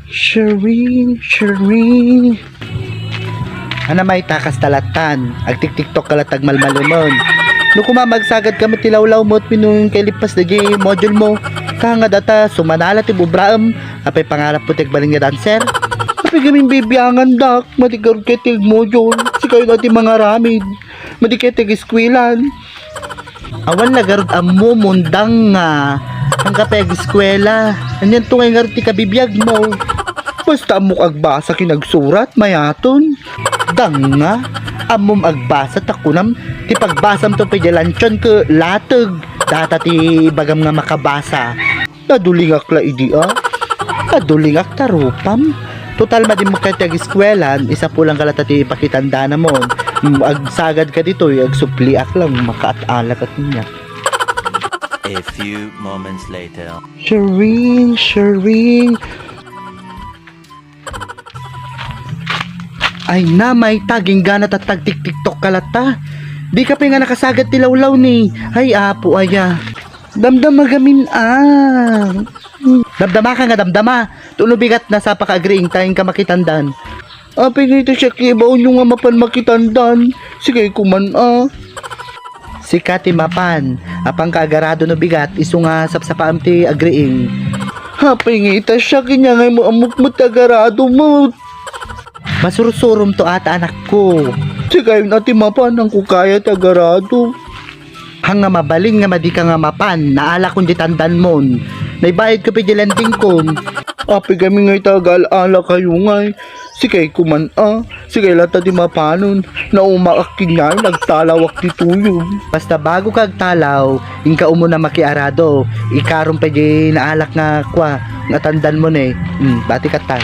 Shireen. Ana may takas talatan, agtik-tiktok kalatag malmalumon. No kumamagsagad kami tilawlaw mo at pinung kalipas na di module mo. Kanga data sumanala ti bubraam, apay pangarap po tigbaling nga dancer. Apay kaming bibiyangan dak, matigar ketig module, si kayo natin mga ramid, matiketig iskwilan. Awan lagarod amo mundang nga, ang kapeg eskwela, anyan tungay nga ti kabibiyag mo. Basta mo agbasa kinagsurat, mayaton. Dang nga, amom agbasa takunam, ti pagbasam to pidyalanchon ke latag. Data ti bagam nga makabasa. Nadulingak la idi nadulingak tarupam. Total madim mo kaya eskwelahan, isa po lang kalata ti pakitanda na mo. Agsagad ka dito, agsupliak lang, makaat-alak at niya. A few moments later. Shireen. Ay na, may taging gana tatag tik-tiktok kalata. Di ka pa nga nakasagad tilawlaw ni. Ay apo aya. Damdama gamin Damdama ka nga damdama. Tunubigat na sa paka-agreeing tayong ka makitandan. Apay nga ito siya kibaw nyo nga mapan makitandan. Sige kuman Si Kati mapan. Apang kaagarado no bigat. Iso nga sapsapaam ti agreeing. Apay nga ito siya kanya nga mo amok mo tagarado mo. Masurusurum to ata anak ko. Sige natin mapan ang kukaya tagarado. Hang nga mabaling nga madi ka nga mapan. Naala kung ditandan mon. Naibayad ko pidilanding kon. Api kami ngay tagal-ala kayo ngay. Sige kuman Sige lata di mapanon. Naumakakin nga nagtalawak ti tuyo. Basta bago kag talaw, inka umo na makiarado. Ikarong pwede naalak nga kwa. Nga tandan mo na bati ka tan.